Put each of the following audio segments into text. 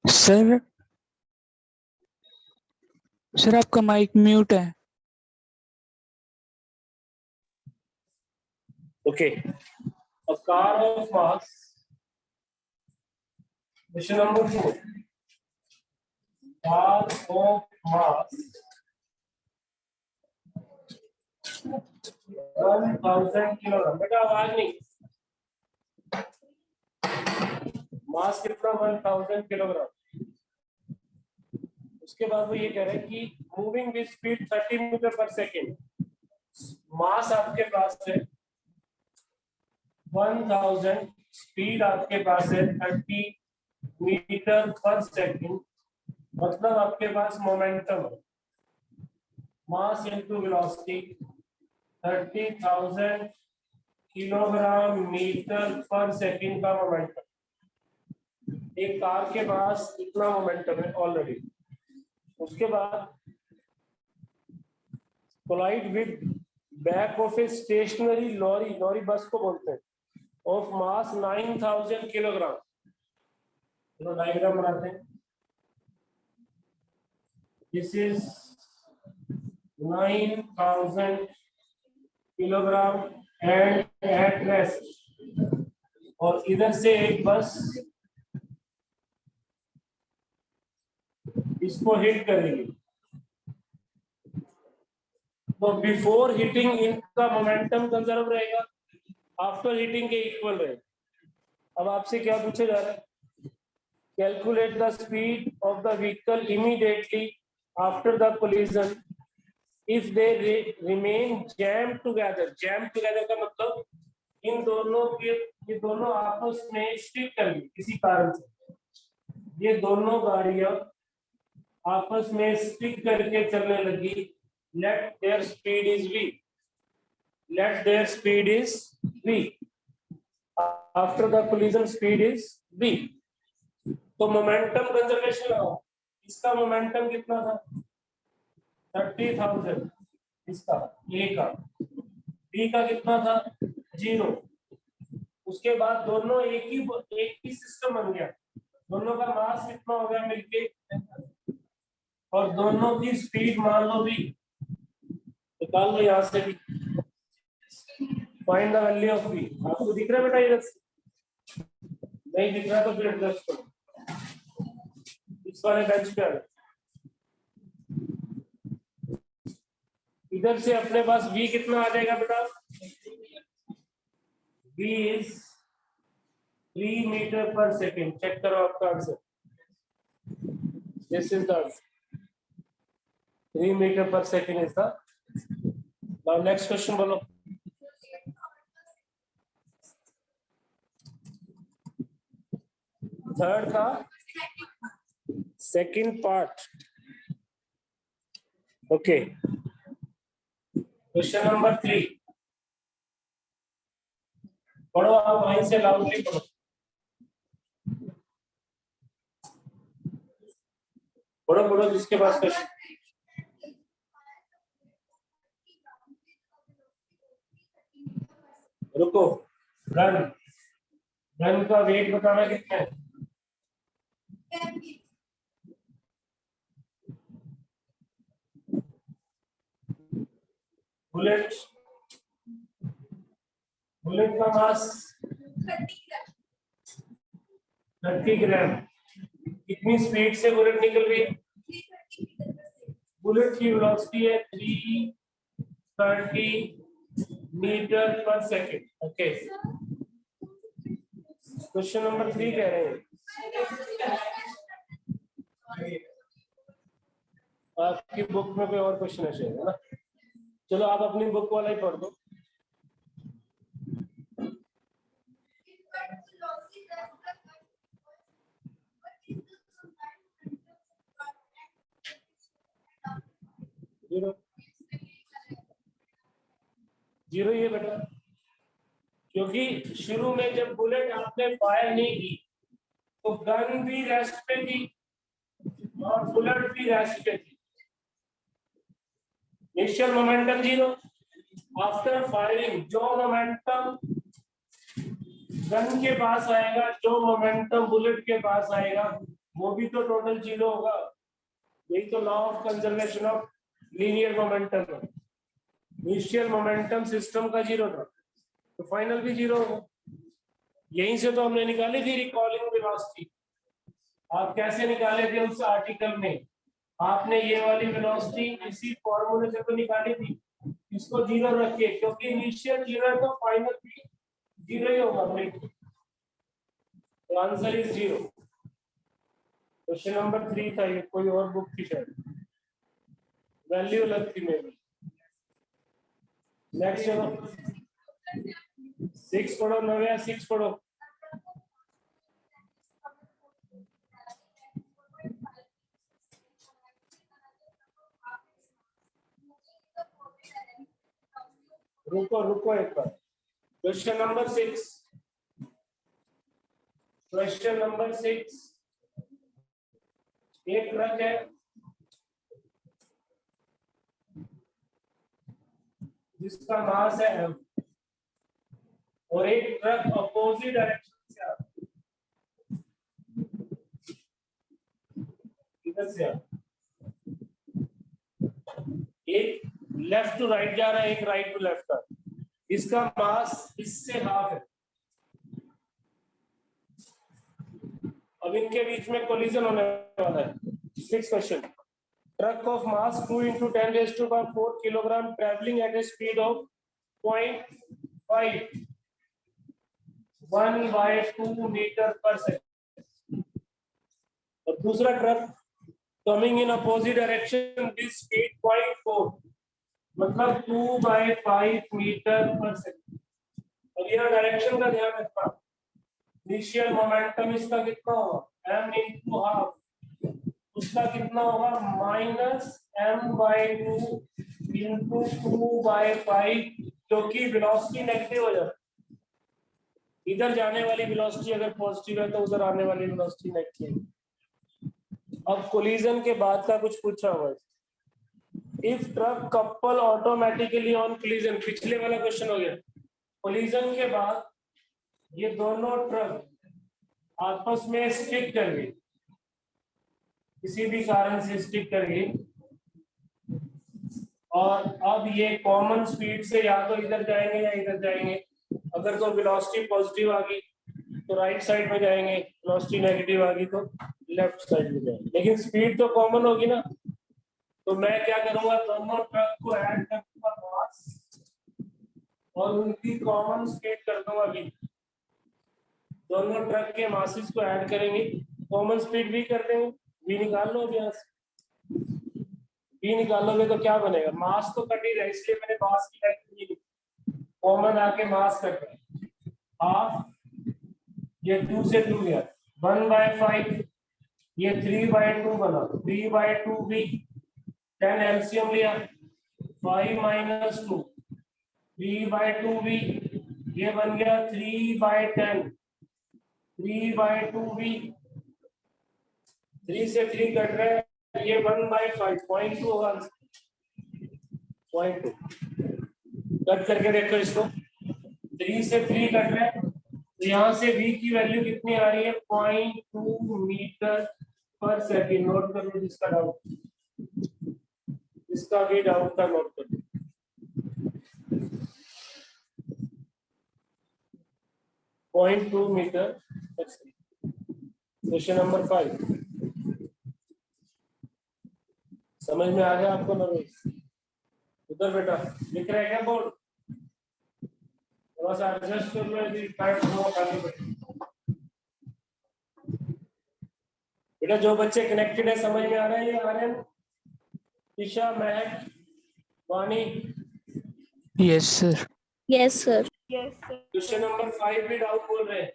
Sir sir आपका mic mute है। Okay, a car of mass. Question number 4. Car of mass 1000 kilogram. बेटा आवाज नहीं। मास कितना 1000 किलोग्राम। उसके बाद वो ये कह रहे हैं कि moving with speed 30 metre per second. मास आपके पास है 1000, स्पीड आपके पास है 30 मीटर पर सेकेंड, मतलब आपके पास मोमेंटम है mass into velocity 30,000 kilogram metre per second का मोमेंटम। एक कार के पास इतना मोमेंटम है ऑलरेडी। उसके बाद collide with back of a stationary lorry, lorry bus को बोलते हैं, ऑफ मास 9000 किलोग्राम। चलो डायग्राम बनाते हैं। This is 9000 kilogram and at rest, और इधर से एक बस इसको हिट करेगी। तो बिफोर हिटिंग इनका मोमेंटम कंजर्व रहेगा, आफ्टर हिटिंग के इक्वल रहेगा। अब आपसे क्या पूछा जा रहा है? Calculate the speed of the vehicle immediately after the collision if they remain jam together. Jam together का मतलब इन दोनों के, ये दोनों आपस में स्टिक कर गई किसी कारण से। ये दोनों गाड़ियां आपस में स्टिक करके चलने लगी। Let their speed is v, let their speed is v, after the collision speed is v। तो मोमेंटम कंजर्वेशन लगाओ। इसका मोमेंटम कितना था? 30,000। इसका a का, b का कितना था? 0। उसके बाद दोनों एक ही सिस्टम बन गया। दोनों का मास कितना हो गया मिलके, और दोनों की स्पीड मान लो भी। निकाल लो यहां से भी। Find the value of v। आपको दिख रहा है बेटा? इधर नहीं दिख रहा तो फिर एडजस्ट करो। इस वाले बेंच पे आ जाओ। इधर से अपने पास v कितना आ जाएगा बेटा? v is 3 metre per second. Check करो आपका answer. This is the answer, 3 metre per second is the. Now next question बोलो। थर्ड का second part. Okay, question number 3 पढ़ो आप वहीं से, लाउडली पढ़ो। पढ़ो पढ़ो जिसके पास क्वेश्चन। रुको, गन, गन का वेट बताना कितना है? बुलेट, बुलेट का मास 30 ग्राम। कितनी स्पीड से बुलेट निकल रही है? बुलेट की वेलोसिटी है 330 metre per second. Okay, question number 3 कह रहे हैं, आपकी बुक में कोई और क्वेश्चन है शायद, है ना? चलो आप अपनी बुक वाला ही पढ़ दो। जीरो ही है बेटा, क्योंकि शुरू में जब बुलेट आपने फायर नहीं की तो गन भी रेस्ट पे थी और बुलेट भी रेस्ट पे थी। Initial momentum 0। आफ्टर फायरिंग जो मोमेंटम गन के पास आएगा, जो मोमेंटम बुलेट के पास आएगा, वो भी तो टोटल 0 होगा। यही तो law of conservation of linear momentum है। इनिशियल मोमेंटम सिस्टम का 0 था तो फाइनल भी 0 होगा। यहीं से तो हमने निकाली थी रिकॉलिंग वेलोसिटी। आप कैसे निकाले थे उस आर्टिकल में? आपने ये वाली वेलोसिटी इसी फॉर्मूले से तो निकाली थी। इसको 0 रखिए क्योंकि इनिशियल 0 है तो फाइनल भी 0 ही होगा। तो आंसर इज 0। क्वेश्चन नंबर 3 था ये, कोई और बुक थी शायद, वैल्यू अलग थी मेरी। नेक्स्ट चलो 6 पढ़ो। नव्या 6 पढ़ो। रुको रुको एक बार। क्वेश्चन नंबर 6, क्वेश्चन नंबर 6, एक ट्रक है जिसका मास है m और एक ट्रक अपोजिट डायरेक्शन से आ रहा है। इधर से आ, एक लेफ्ट टू राइट जा रहा है, एक राइट टू लेफ्ट का। इसका मास इससे हाफ है। अब इनके बीच में कोलिजन होने वाला है। 6 question. Truck of mass 2 into 10 raised to power 4 kilogram traveling at a speed of 0.5 1/2 meter per second। और दूसरा truck coming in opposite direction with speed 0.4 मतलब 2/5 मीटर पर सेकंड। और यह डायरेक्शन का ध्यान रखना। इनिशियल मोमेंटम इसका कितना होगा? m into half. उसका कितना होगा? -m/2 into 2/5, क्योंकि वेलोसिटी नेगेटिव हो जाती है। इधर जाने वाली वेलोसिटी अगर पॉजिटिव है तो उधर आने वाली वेलोसिटी नेगेटिव है। अब कोलिजन के बाद का कुछ पूछा हुआ है। If truck couple automatically on collision, पिछले वाला क्वेश्चन हो गया। कोलिजन के बाद ये दोनों ट्रक आपस में स्टिक कर गए, किसी भी कारण से स्टिक कर गई, और अब ये कॉमन स्पीड से या तो इधर जाएंगे या इधर जाएंगे। अगर तो वेलोसिटी पॉजिटिव आ गई तो राइट साइड में जाएंगे, वेलोसिटी नेगेटिव आ गई तो लेफ्ट साइड में जाएंगे, लेकिन स्पीड तो कॉमन होगी ना। तो मैं क्या करूंगा, दोनों ट्रक को ऐड कर दूंगा मास और उनकी कॉमन स्पीड कर दूंगा v। दोनों ट्रक के मासेस को ऐड करेंगे, कॉमन स्पीड v कर देंगे। v निकाल लो यहाँ से। v निकालोगे तो क्या बनेगा? मास तो कट ही रहा है इसलिए मैंने मास की वैल्यू कॉमन आके मास कट रहा है। हाफ, ये 2 से 2 गया, 1/5, ये 3/2 बना, 3/2 v। 10 एलसीएम लिया, 5 - 2 3/2 v, ये बन गया 3/10, 3/2 v। 3 से 3 कट रहा है, ये 1/5, 0.2 होगा। 0.2 कट करके देखो इसको, 3 से 3 कट रहा है तो यहाँ से v की वैल्यू कितनी आ रही है? 0.2 मीटर पर सेकेंड। नोट कर लो जिसका डाउट, इसका भी डाउट का नोट कर लो। 0.2 metre per second. Question number 5 समझ में आ गया आपको? नरेश उधर बेटा लिख रहा है क्या बोर्ड? थोड़ा सा एडजस्ट कर लो, यदि टाइम हो खाली बेटा। जो बच्चे कनेक्टेड है समझ में आ रहा है? ये Aryan, Isha, Mehak, Vani? Yes sir. Yes sir. Question number 5 भी डाउट बोल रहे हैं।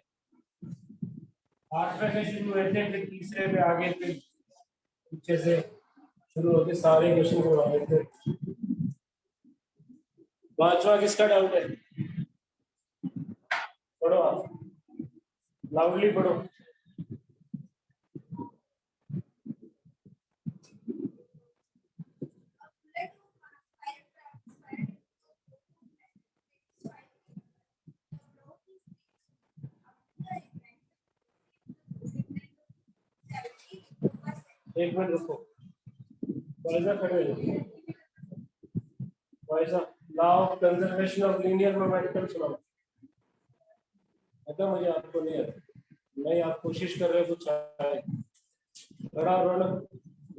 8वें से शुरू हुए थे, फिर तीसरे पे आगे, फिर पीछे से शुरू होते सारे क्वेश्चन को आ रहे थे। 5वां किसका डाउट है? पढ़ो आप, लाउडली पढ़ो। एक मिनट रुको, वाइजा खड़े रहो। वाइजा, law of conservation of linear momentum सुनाओ। पता मुझे आपको नहीं आता, नहीं आप कोशिश कर रहे हो कुछ आए। बड़ा Raunak,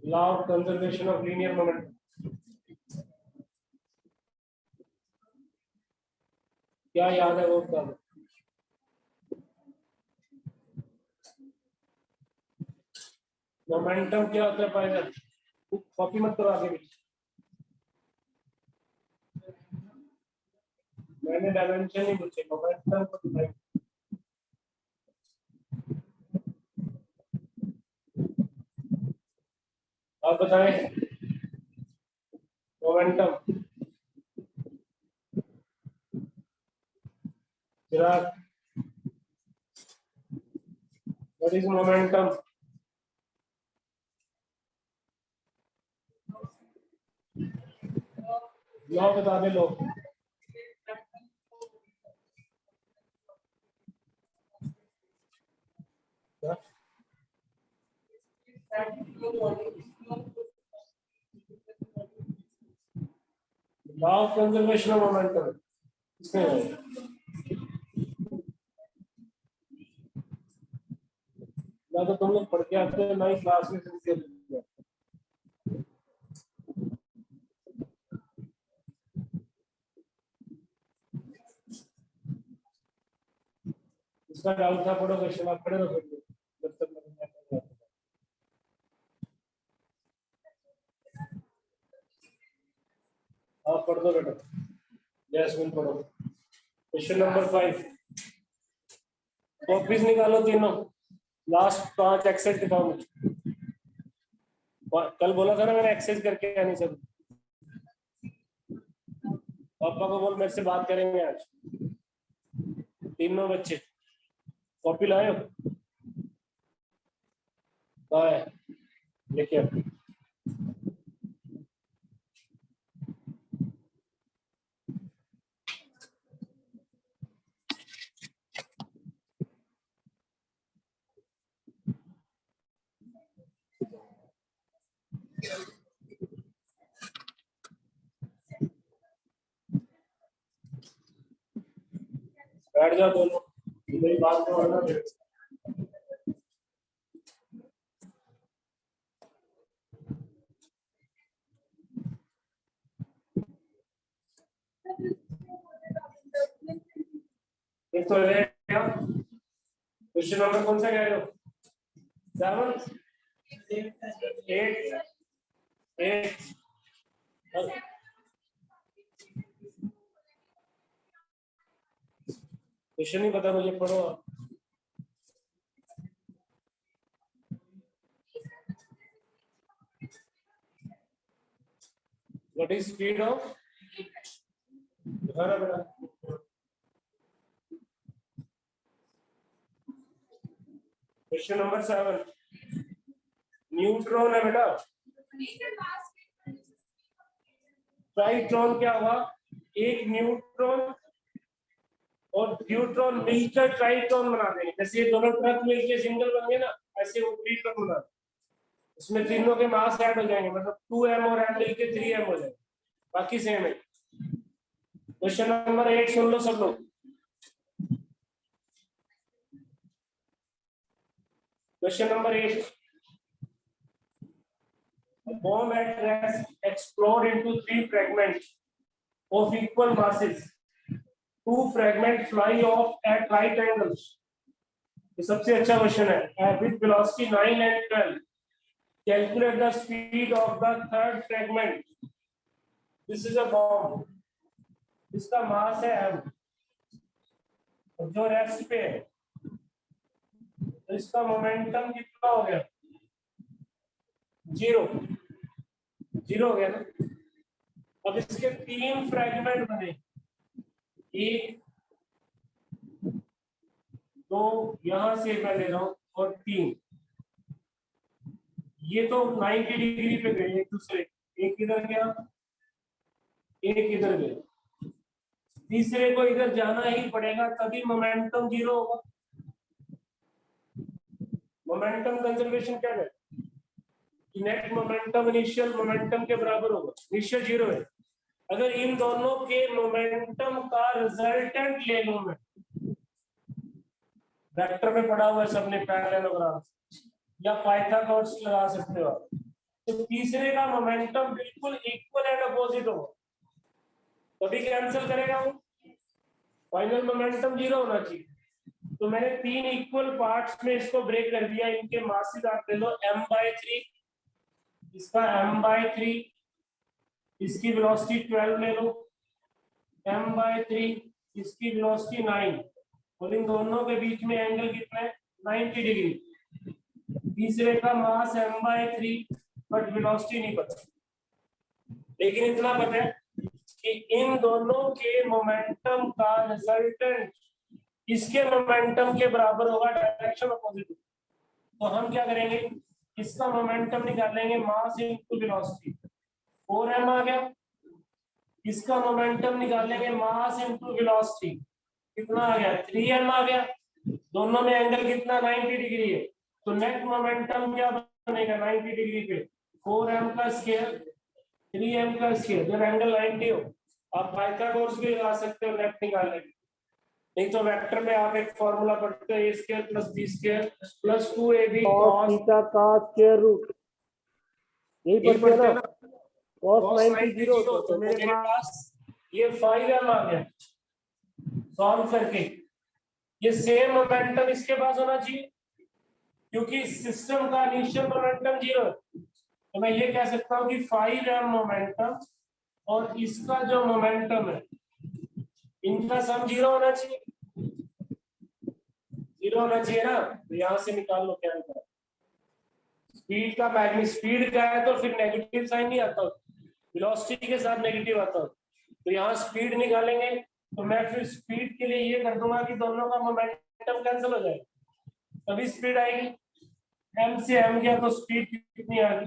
law of conservation of linear momentum क्या याद है वो बता दो। मोमेंटम क्या होता है पाएगा, कॉपी मत करो आगे भी। मैंने डायमेंशन नहीं पूछे, मोमेंटम को दिखाई। आप बताएं momentum. Chirag, what is momentum? Law बता दे लो। Law of conservation of momentum किसने है? ना तो तुम लोग पढ़ के आते हो, ना ही क्लास में सुनते हो। इसका डाउट था, पढ़ो क्वेश्चन, आप खड़े रहो जब तक मैं आप पढ़ दो बेटा। जैस्मिन पढ़ो क्वेश्चन नंबर 5। कॉपीज निकालो तीनों, लास्ट 5 एक्सरसाइज दिखाओ मुझे। कल बोला था ना मैंने एक्सरसाइज करके आनी सब। पापा को बोल मेरे से बात करेंगे आज। तीनों बच्चे कॉपी लाए हो? कहाँ है, लेके आओ। बैठ जाओ दोनों, मेरी बात को आना मेरे से। एक तो रहेगा क्वेश्चन नंबर कौन सा कह रहे हो? 7 8 8 क्वेश्चन नहीं पता मुझे, पढ़ो आप। What is speed of? दिखाना बेटा। क्वेश्चन नंबर 7, न्यूट्रॉन है बेटा। ट्राइट्रॉन क्या हुआ? एक न्यूट्रॉन और ड्यूट्रॉन मिलकर ट्राइट्रॉन बना देंगे। जैसे ये दोनों ट्रक मिलकर सिंगल बन गए ना, ऐसे वो ट्राइट्रॉन बना देंगे। इसमें तीनों के मास ऐड हो जाएंगे, मतलब 2m और m मिलके 3m हो जाएगा, बाकी सेम है। क्वेश्चन नंबर 8 सुन लो सब लोग। Question number 8, a bomb at rest explode into 3 fragments of equal masses. 2 fragments fly off at right angles. ये सबसे अच्छा क्वेश्चन है। With velocity 9 and 12, calculate the speed of the third fragment. This is a bomb. इसका मास है m, जो rest पे है, तो इसका मोमेंटम कितना हो गया? 0 हो गया ना। अब इसके 3 फ्रैगमेंट बने, 1 2 यहां से मैं ले रहा हूं और 3। ये तो 90 डिग्री पे गए एक दूसरे, एक इधर गया एक इधर गया, तीसरे को इधर जाना ही पड़ेगा, तभी मोमेंटम 0 होगा। मोमेंटम कंजर्वेशन क्या है? नेट मोमेंटम इनिशियल मोमेंटम के बराबर होगा, इनिशियल 0 है। अगर इन दोनों के मोमेंटम का रिजल्टेंट ले लूं मैं, वेक्टर में पढ़ा हुआ है सबने, पैरेललोग्राम या पाइथागोरस लगा सकते हो आप, तो तीसरे का मोमेंटम बिल्कुल इक्वल एंड अपोजिट होगा, तभी कैंसिल करेगा वो, फाइनल मोमेंटम 0 होना चाहिए। तो मैंने 3 इक्वल पार्ट्स में इसको ब्रेक कर दिया, इनके मासेस आप ले लो m/3, इसका m/3, इसकी वेलोसिटी 12 ले लो, m/3, इसकी वेलोसिटी 9, और इन दोनों के बीच में एंगल कितना है, 90 डिग्री। तीसरे का मास m/3, बट वेलोसिटी नहीं पता, लेकिन इतना पता है कि इन दोनों के मोमेंटम का रिजल्टेंट इसके मोमेंटम के बराबर होगा, डायरेक्शन अपोजिट। तो हम क्या करेंगे, इसका मोमेंटम निकालेंगे, मास इनटू वेलोसिटी, 4m आ गया। इसका मोमेंटम निकालेंगे, मास इनटू वेलोसिटी, कितना आ गया, 3m आ गया। दोनों में एंगल कितना, 90 डिग्री है, तो नेट मोमेंटम क्या बनेगा 90 डिग्री पे, 4m का स्क्वायर 3m का स्क्वायर, जब एंगल 90 हो। आप पाइथागोरस भी लगा सकते हो नेट निकालने के, नहीं तो वेक्टर में आप एक फॉर्मूला पढ़ते हो, a square plus b square plus 2ab cos theta का स्क्वायर रूट, यही पढ़ते हैं ना, cos 90 0 होता है। तो मेरे पास ये 5m आ गया, सॉल्व करके ये सेम मोमेंटम इसके पास होना चाहिए, क्योंकि सिस्टम का इनिशियल मोमेंटम 0 है, तो मैं ये कह सकता हूँ कि 5m मोमेंटम और इसका जो मोमेंटम है, इनका सम 0 होना चाहिए, 0 होना चाहिए ना। तो यहां से निकाल लो क्या निकाल, स्पीड का मैग्नी, स्पीड का है तो फिर नेगेटिव साइन नहीं आता, वेलोसिटी के साथ नेगेटिव आता, तो यहाँ स्पीड निकालेंगे, तो मैं फिर स्पीड के लिए ये कर दूंगा कि दोनों का मोमेंटम कैंसिल हो जाएगा, तभी स्पीड आएगी। m से m गया तो स्पीड कितनी आ गई,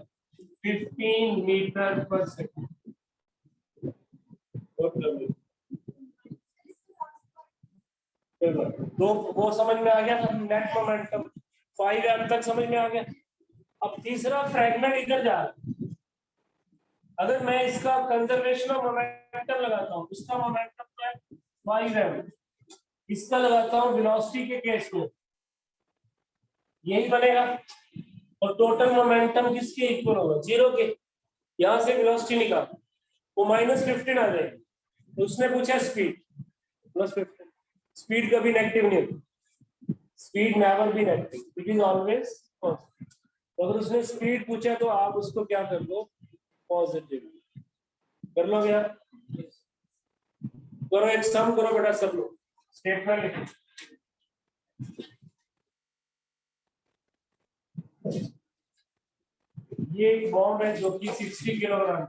15 मीटर पर सेकंड। दो वो समझ में आ गया, नेट मोमेंटम 5m तक समझ में आ गया। अब तीसरा फ्रैगमेंट इधर जा रहा है, अगर मैं इसका कंजर्वेशन ऑफ मोमेंटम लगाता हूं, इसका मोमेंटम तो है 5m, इसका लगाता हूं वेलोसिटी के केस में, यही बनेगा, और टोटल मोमेंटम किसके इक्वल होगा, 0 के। यहां से वेलोसिटी निकाल, वो -15 आ जाएगी, तो उसने पूछा स्पीड +15, स्पीड कभी नेगेटिव नहीं होती, speed never be negative, it is always positive. अगर उसने स्पीड पूछा तो आप उसको क्या कर लो, पॉजिटिव कर लो यार। करो एक सम करो बेटा सब लोग, स्टेटमेंट लिखो। ये एक बॉम्ब है जो कि 60 किलोग्राम,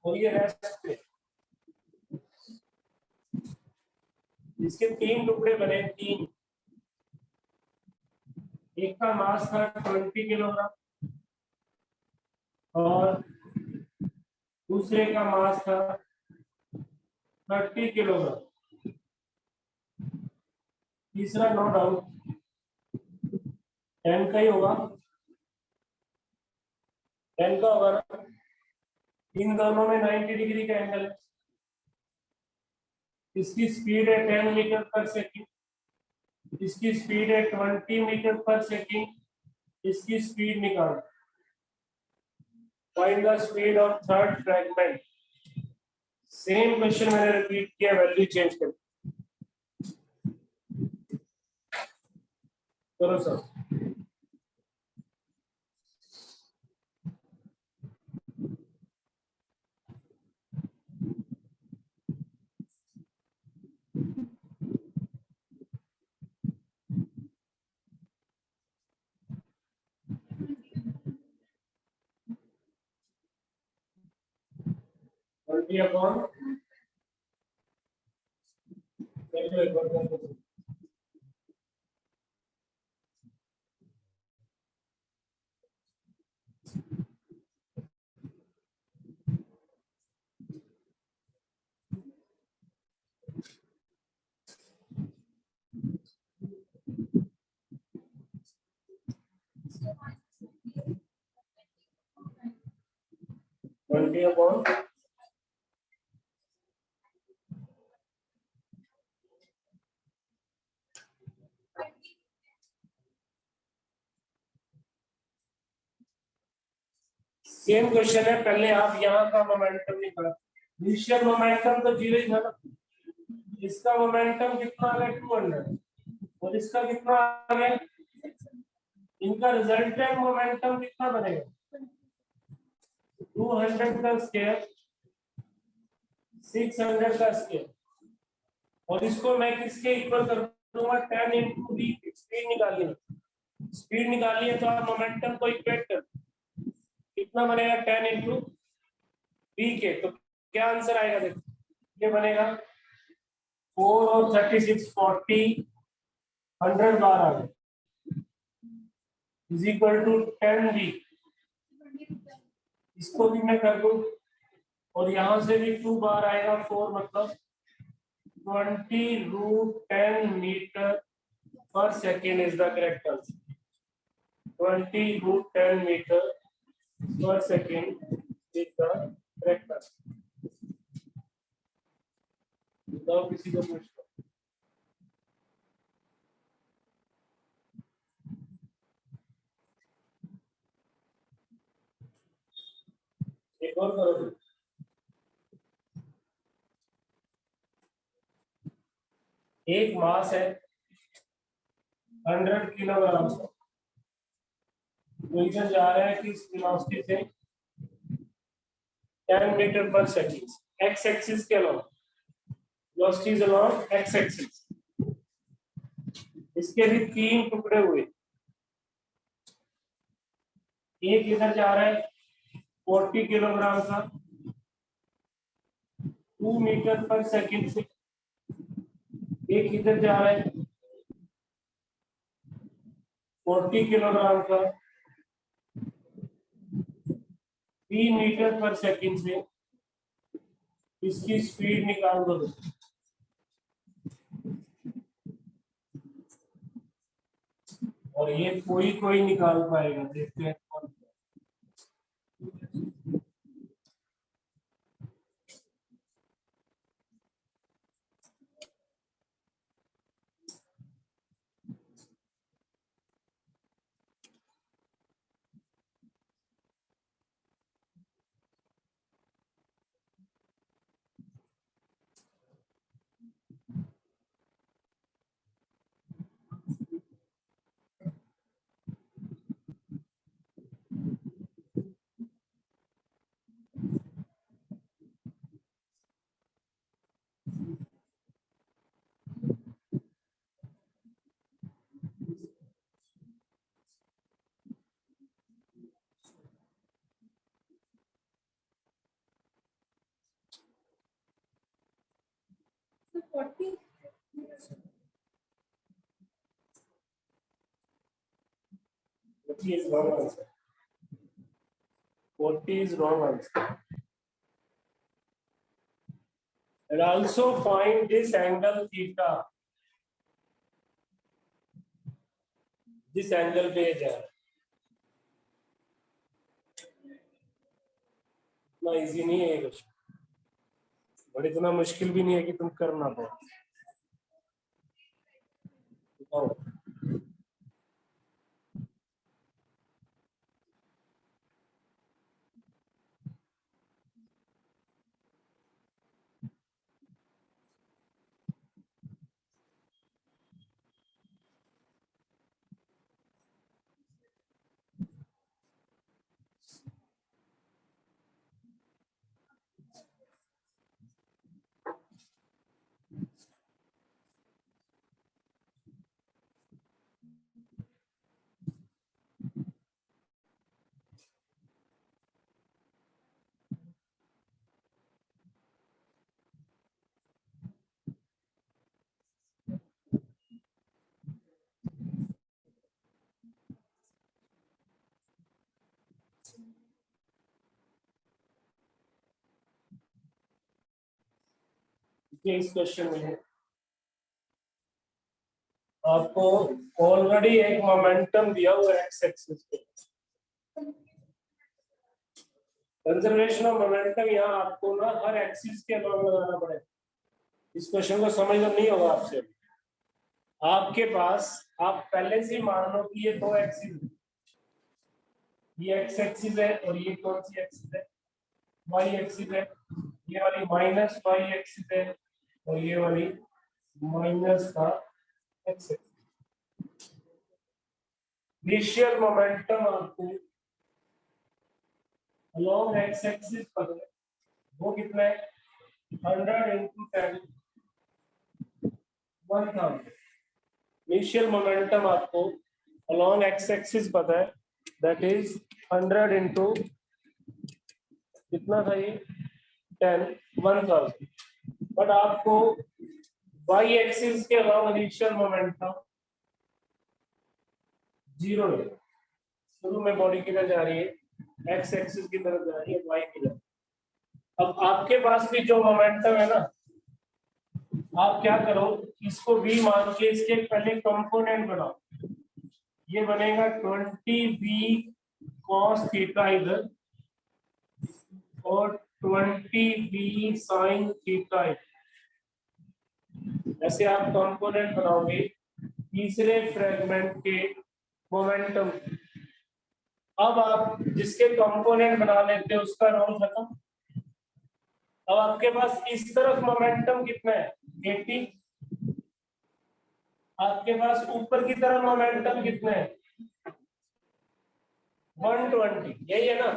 और ये रेस्ट पे, इसके 3 टुकड़े बने, 3, एक का मास था 20 किलोग्राम और दूसरे का मास था 30 किलोग्राम। तीसरा नो डाउट 10 का ही होगा, 10 का होगा ना, इन दोनों में 90 डिग्री का एंगल है। इसकी स्पीड है 10 मीटर पर सेकंड, इसकी स्पीड है 20 मीटर पर सेकंड, इसकी स्पीड निकालो, find the speed of third fragment. Same question मैंने रिपीट किया, वैल्यू चेंज कर करो sir. Upon 20 upon same question है। पहले आप यहाँ का मोमेंटम निकालो। इनिशियल मोमेंटम तो 0 ही था ना। इसका मोमेंटम कितना आ गया 200 और इसका कितना आ गया, इनका रिजल्टेंट मोमेंटम कितना बनेगा 200 का स्क्वायर 600 का स्क्वायर, और इसको मैं किसके इक्वल कर दूंगा 10 इंटू वी। स्पीड निकालिए, स्पीड निकालिए तो आप मोमेंटम को इक्वेट कर कितना बनेगा 10 इंटू वी के। तो क्या आंसर आएगा देखो, ये बनेगा 4 और 36 40 100 बार आ गए इज इक्वल टू 10 वी। इसको भी मैं कर दूं और यहां से भी 2 बार आएगा 4 मतलब 20 root 10 metre per second is the correct answer. 20 root 10 metre per second is the correct answer. बताओ किसी को पूछ लो। एक और करो फिर। एक मास है 100 किलोग्राम का, तो इधर जा रहा है किस वेलोसिटी से 10 मीटर पर सेकंड एक्स एक्सिस के अलावा, velocity is along x axis. इसके भी 3 टुकड़े हुए, एक इधर जा रहा है 40 किलोग्राम का 2 मीटर पर सेकंड से, एक इधर जा रहा है 40 किलोग्राम का 3 मीटर पर सेकंड से। इसकी स्पीड निकाल दो। और ये कोई कोई निकाल पाएगा, देखते हैं कौन। Which is wrong answer. 40 is wrong answer. And also find this angle theta. This angle पे जा रहा है। इतना इजी नहीं है ये क्वेश्चन, और इतना मुश्किल भी नहीं है कि तुम कर ना पाओ। इस क्वेश्चन में आपको ऑलरेडी एक मोमेंटम दिया हुआ है एक्स एक्सिस पे, कंजर्वेशन ऑफ मोमेंटम यहाँ आपको ना हर एक्सिस के अलॉन्ग लगाना पड़ेगा। इस क्वेश्चन को समझना नहीं होगा आपसे। आपके पास आप पहले से ही मान लो कि ये दो एक्सिस है, ये एक्स एक्सिस है और ये कौन सी एक्सिस है, वाई एक्सिस है। ये वाली माइनस वाई एक्सिस है और ये वाली माइनस का एक्स एक्सिस। इनिशियल मोमेंटम आपको along x एक्सिस पर है, वो कितना है 100 into 10 1000। इनिशियल मोमेंटम आपको along x एक्सिस पता है, दैट इज 100 into कितना था ये 10 1000। बट आपको y एक्सिस के along इनिशियल मोमेंटम 0 है। शुरू में बॉडी किधर जा रही है, x एक्सिस की तरफ जा रही है, y की तरफ। अब आपके पास भी जो मोमेंटम है ना, आप क्या करो, इसको v मान के इसके पहले कंपोनेंट बनाओ। ये बनेगा 20v cos थीटा इधर और 20v sin थीटा इधर। ऐसे आप कंपोनेंट बनाओगे तीसरे फ्रेगमेंट के मोमेंटम। अब आप जिसके कंपोनेंट बना लेते हो उसका रोल खत्म। अब आपके पास इस तरफ मोमेंटम कितना है 80, आपके पास ऊपर की तरफ मोमेंटम कितना है 120, यही है ना।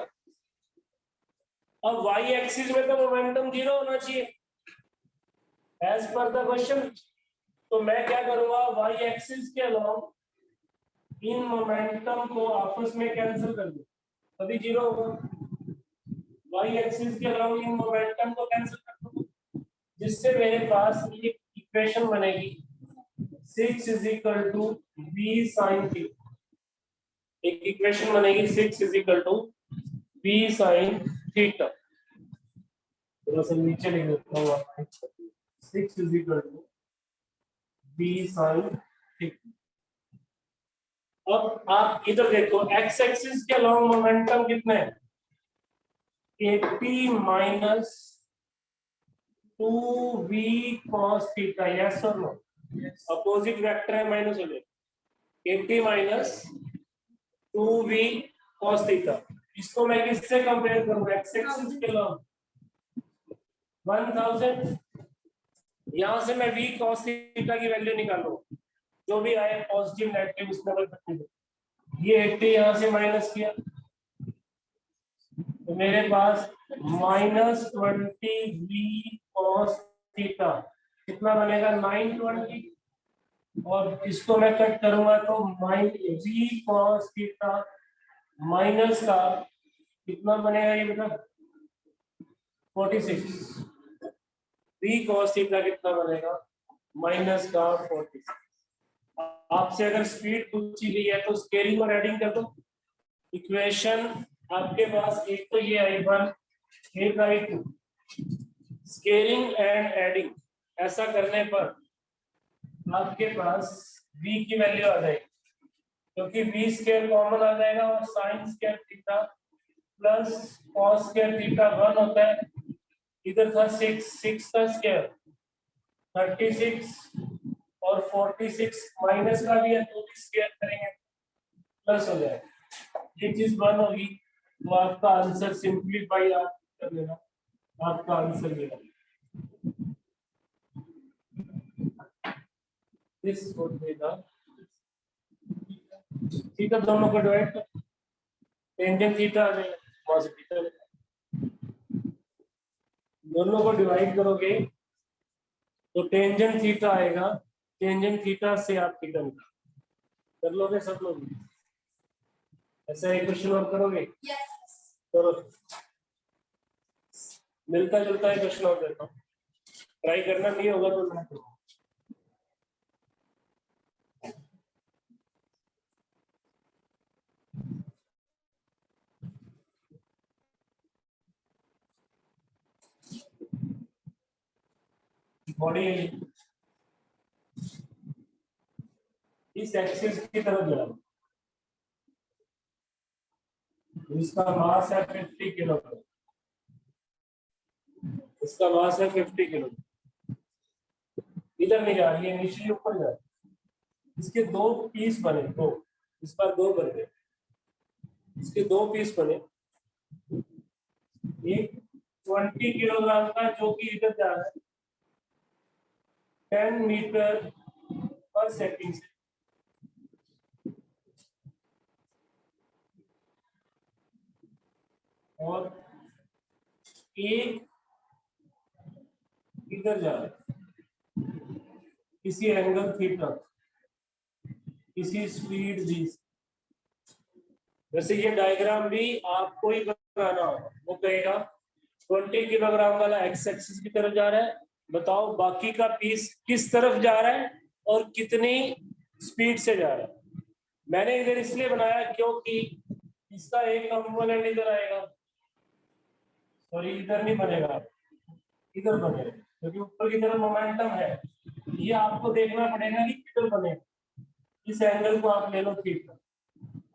अब y एक्सिस में तो मोमेंटम 0 होना चाहिए एज पर द क्वेश्चन। तो मैं क्या करूंगा, y एक्सिस के अलॉन्ग इन मोमेंटम को आपस में कैंसिल कर दूं, तभी 0 होगा। y एक्सिस के अलॉन्ग इन मोमेंटम को कैंसिल कर दूं, जिससे मेरे पास एक इक्वेशन बनेगी 6 is equal to v sin theta. एक इक्वेशन बनेगी 6 is equal to v sin theta. थोड़ा सा नीचे लिख देता हूँ, 6 is equal to v sin theta. अब आप इधर देखो x एक्सिस के अलॉन्ग मोमेंटम कितने हैं 80 minus 2v cos theta, yes और नो। अपोजिट वेक्टर है, माइनस हो जाएगा 80 minus 2v cos थीटा। इसको मैं किससे कंपेयर करूंगा, x एक्सिस के अलॉन्ग 1000। यहां से मैं v cos थीटा की वैल्यू निकालूंगा, जो भी आए पॉजिटिव नेगेटिव उसमें कोई फर्क नहीं पड़ता। ये 80 यहां से माइनस किया तो मेरे पास -20v cos थीटा कितना बनेगा 920, और इसको मैं कट करूंगा तो v cos थीटा माइनस का कितना बनेगा ये बेटा 46। v cos थीटा कितना बनेगा माइनस का 46। आपसे अगर स्पीड पूछी गई है तो स्केलिंग और एडिंग कर दो। इक्वेशन आपके पास एक तो ये आई 1 एक आई 2, स्केलिंग एंड एडिंग ऐसा करने पर आपके पास v की वैल्यू आ जाएगी, क्योंकि v स्क्वायर कॉमन आ जाएगा और sin square theta plus cos square theta 1 होता है। इधर था 6 का स्क्वायर 36 और 46 माइनस का भी है तो भी स्क्वायर करेंगे प्लस हो जाएगा, ये चीज 1 होगी। तो आपका आंसर सिंपलीफाई आप कर लेना, आपका आंसर मिला this would be the theta. दोनों को डिवाइड कर टेंजेंट थीटा आ जाएगा, वहां से थीटा दोनों को डिवाइड करोगे तो टेंजेंट थीटा आएगा, टेंजेंट थीटा से आप थीटा निकाल कर लोगे सब लोग। ऐसा एक क्वेश्चन और करोगे करो, मिलता जुलता है क्वेश्चन और देता हूँ, ट्राई करना नहीं होगा तो मैं करूँ। बॉडी इस एक्सिस की तरफ जा, इसका मास है 50 किलोग्राम, इसका मास है 50 किलो, इधर नहीं जा रही है, नीचे ऊपर जा रही है। इसके दो पीस बने, दो, इस बार दो बन गए, इसके दो पीस बने, एक 20 किलोग्राम का जो कि इधर जा रहा है 10 मीटर पर सेकंड से, और एक इधर जा रहा है किसी एंगल थीटा, किसी स्पीड v से। वैसे ये डायग्राम भी आपको ही बनाना होगा। वो कहेगा 20 किलोग्राम वाला एक्स एक्सिस की तरफ जा रहा है, बताओ बाकी का पीस किस तरफ जा रहा है और कितनी स्पीड से जा रहा है। मैंने इधर इसलिए बनाया क्योंकि इसका एक कंपोनेंट इधर आएगा, सॉरी इधर नहीं बनेगा, इधर बनेगा, क्योंकि ऊपर की तरफ मोमेंटम है। ये आपको देखना पड़ेगा कि किधर बनेगा। इस एंगल को आप ले लो थीटा,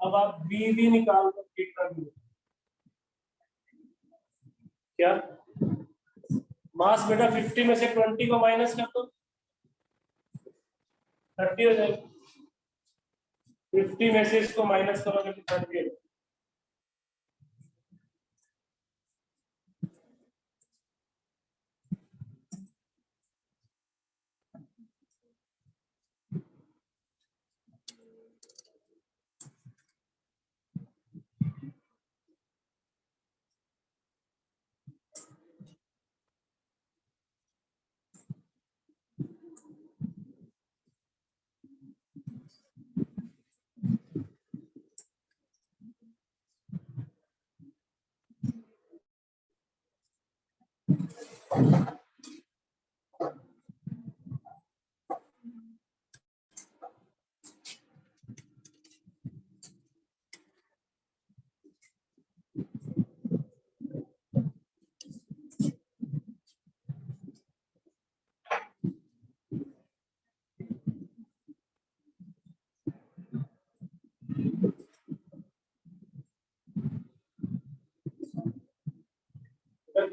अब आप बी भी निकाल दो थीटा भी। क्या मास बेटा 50 में से 20 को माइनस कर दो, 30 हो जाएगा। 50 में से इसको माइनस करोगे तो 30 हो।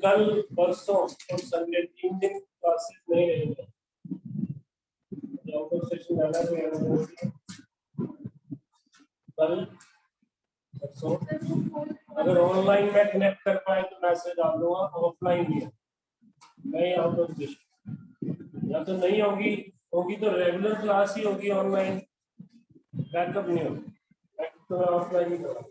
कल परसों और संडे 3 दिन क्लासेस नहीं रहेंगे, सेशन अलग है। कल परसों अगर ऑनलाइन में कनेक्ट कर पाए तो मैसेज डाल दूंगा, ऑफलाइन भी है, नहीं आउट ऑफ सेशन। या तो नहीं होगी, होगी तो रेगुलर क्लास ही होगी, ऑनलाइन बैकअप नहीं होगी, बैकअप तो ऑफलाइन ही करूँगा।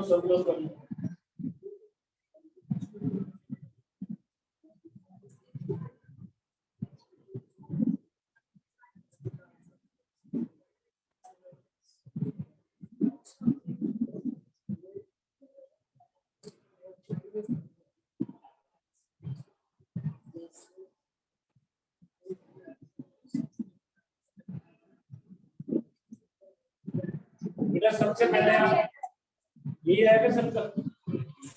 सब लोग कर लो। बेटा सबसे पहले आप ये रहेगा सबका,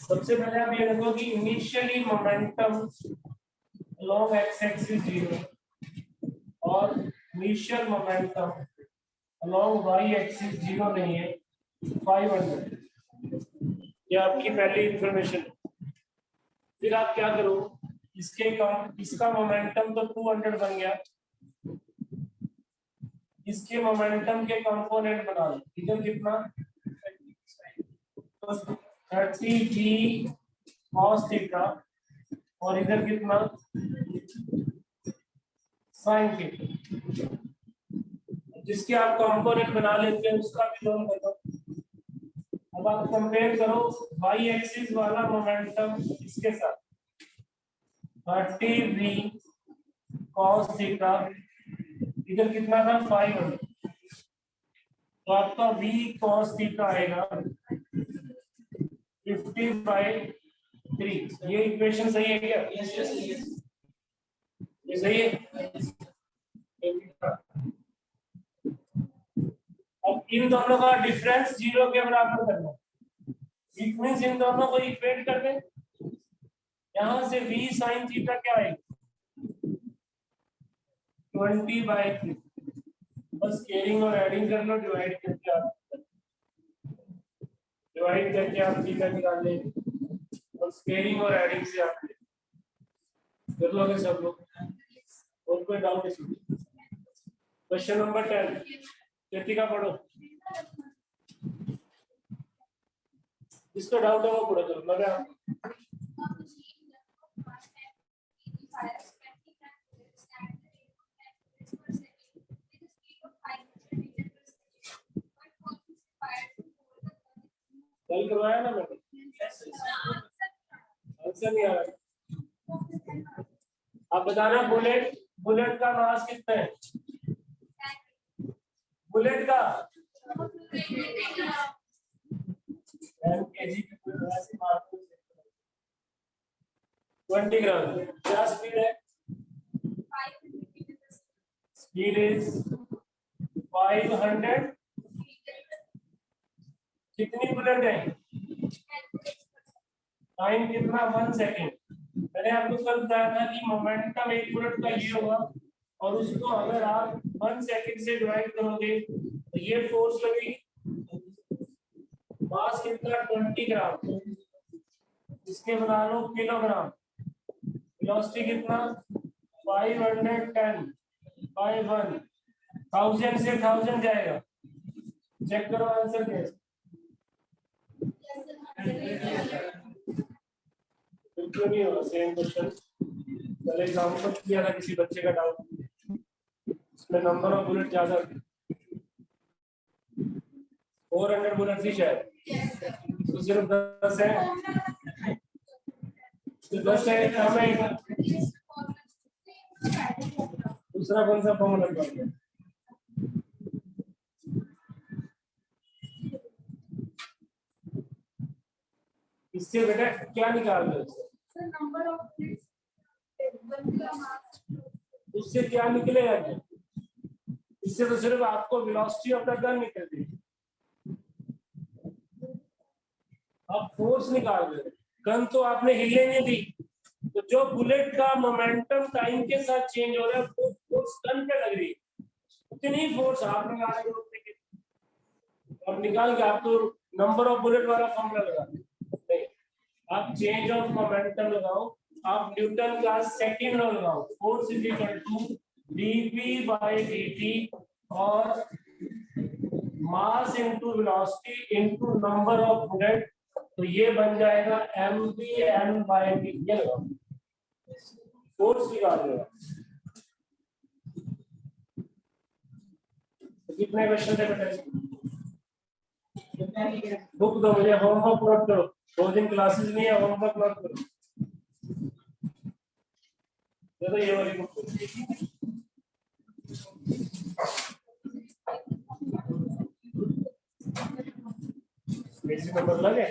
सबसे पहले आप ये रखो कि initially momentum along x axis 0 और initial momentum along y axis 0 नहीं है 500। ये आपकी पहली इंफॉर्मेशन। फिर आप क्या करो, इसका मोमेंटम तो 200 बन गया, इसके मोमेंटम के कंपोनेंट बना लो। इधर कितना 30 g cos थीटा और इधर कितना sin थीटा। जिसके आप कंपोनेंट बना लेते हैं उसका भी लोन कर दो। अब आप कंपेयर करो y एक्सिस वाला मोमेंटम इसके साथ 30 v cos थीटा, इधर कितना था 500, तो आपका v cos थीटा आएगा 50/3। ये इक्वेशन सही है क्या? ये सही है। अब इन दोनों का डिफरेंस 0 के बराबर करना। इट मींस इन दोनों को इक्वेट कर दें। यहां से v sin थीटा क्या आएगा? 20/3। बस केयरिंग और एडिंग कर लो, डिवाइड करके आप थीटा निकाल लेंगे। और स्केलिंग और एडिंग से आप कर लोगे सब लोग। और कोई डाउट इसमें? क्वेश्चन नंबर 10 कृतिका पढ़ो। जिसका डाउट है वो पढ़ो। चलो लगा कल करवाया ना मैंने, आंसर नहीं आ रहा। आप बताना बुलेट का मास कितना है? बुलेट का 10 kg 20 ग्राम। क्या स्पीड है? Speed is 500। कितनी बुलेट है? टाइम कितना? 1 सेकेंड। मैंने आपको कल बताया था कि मोमेंटम एक बुलेट का ये होगा, और उसको अगर आप 1 सेकेंड से डिवाइड करोगे तो ये फोर्स लगेगी। मास कितना? 20 ग्राम। इसके बना लो किलोग्राम। वेलोसिटी कितना? 510/1। 1000 से 1000 जाएगा। चेक करो आंसर क्या है। बिल्कुल नहीं होगा। सेम क्वेश्चन कल एग्जाम्पल किया था किसी बच्चे का डाउट, इसमें नंबर ऑफ बुलेट ज्यादा 400 बुलेट थी शायद, तो सिर्फ 10 है। तो 10 है कम है। दूसरा कौन सा फॉर्मूला निकालते हैं? इससे बेटा क्या निकाल रहे हो? उससे क्या निकलेगा? इससे तो सिर्फ आपको वेलोसिटी ऑफ द गन निकलती है। आप फोर्स निकाल रहे हो। गन तो आपने हिले नहीं दी, तो जो बुलेट का मोमेंटम टाइम के साथ चेंज हो रहा है वो फोर्स गन पे लग रही है। उतनी फोर्स आप लगा रहे हो। और निकाल के आप तो नंबर ऑफ बुलेट वाला फॉर्मूला लगा नहीं, आप चेंज ऑफ मोमेंटम लगाओ। आप न्यूटन का सेकंड लॉ लगाओ। Force is equal to dp/dt और mass into velocity into number of bullet, तो ये बन जाएगा mv/n/d। ये लगाओ, फोर्स निकाल लो। कितने क्वेश्चन थे बेटा? बुक दो मुझे, होमवर्क नोट करो। 2 दिन क्लासेस नहीं है, होमवर्क नोट करो। तो ये वाली बुक बेसिक नंबर लगे।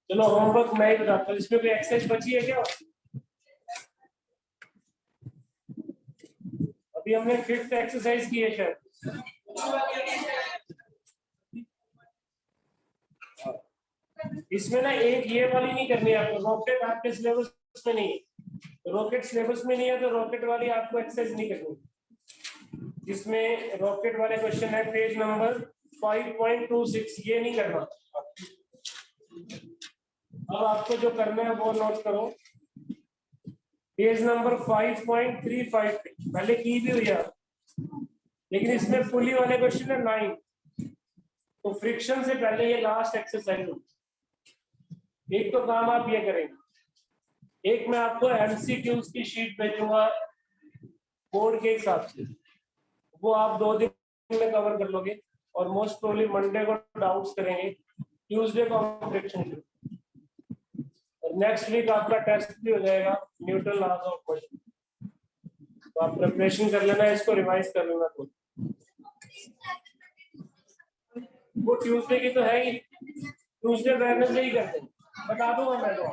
चलो होमवर्क मैं ही बताता हूँ। इसमें कोई एक्सरसाइज बची है क्या? अभी हमने 5th एक्सरसाइज की है शायद। इसमें ना एक ये वाली नहीं करनी है आपको। रॉकेट आपके सिलेबस में नहीं है। रॉकेट सिलेबस में नहीं है तो रॉकेट वाली आपको एक्सरसाइज नहीं करनी। जिसमें रॉकेट वाले क्वेश्चन है पेज नंबर 5.26, ये नहीं करना। अब आपको जो करना है वो नोट करो। पेज नंबर 5.35 पहले की भी हुई है, लेकिन इसमें पुली वाले क्वेश्चन है 9। तो फ्रिक्शन से पहले ये लास्ट एक्सरसाइज होगी। एक तो काम आप ये करेंगे, एक मैं आपको एमसीक्यूज की शीट भेजूंगा बोर्ड के हिसाब से, वो आप 2 दिन में कवर कर लोगे। और मोस्ट प्रोबेबली मंडे को डाउट्स करेंगे, ट्यूसडे को हम फ्रिक्शन, और नेक्स्ट वीक आपका टेस्ट भी हो जाएगा न्यूटन लॉज ऑफ मोशन, तो आप प्रिपरेशन कर लेना, इसको रिवाइज कर लेना। तो वो ट्यूसडे की तो है ही, ट्यूसडे वेडनेसडे ही करते हैं, बता दूंगा मैं तो।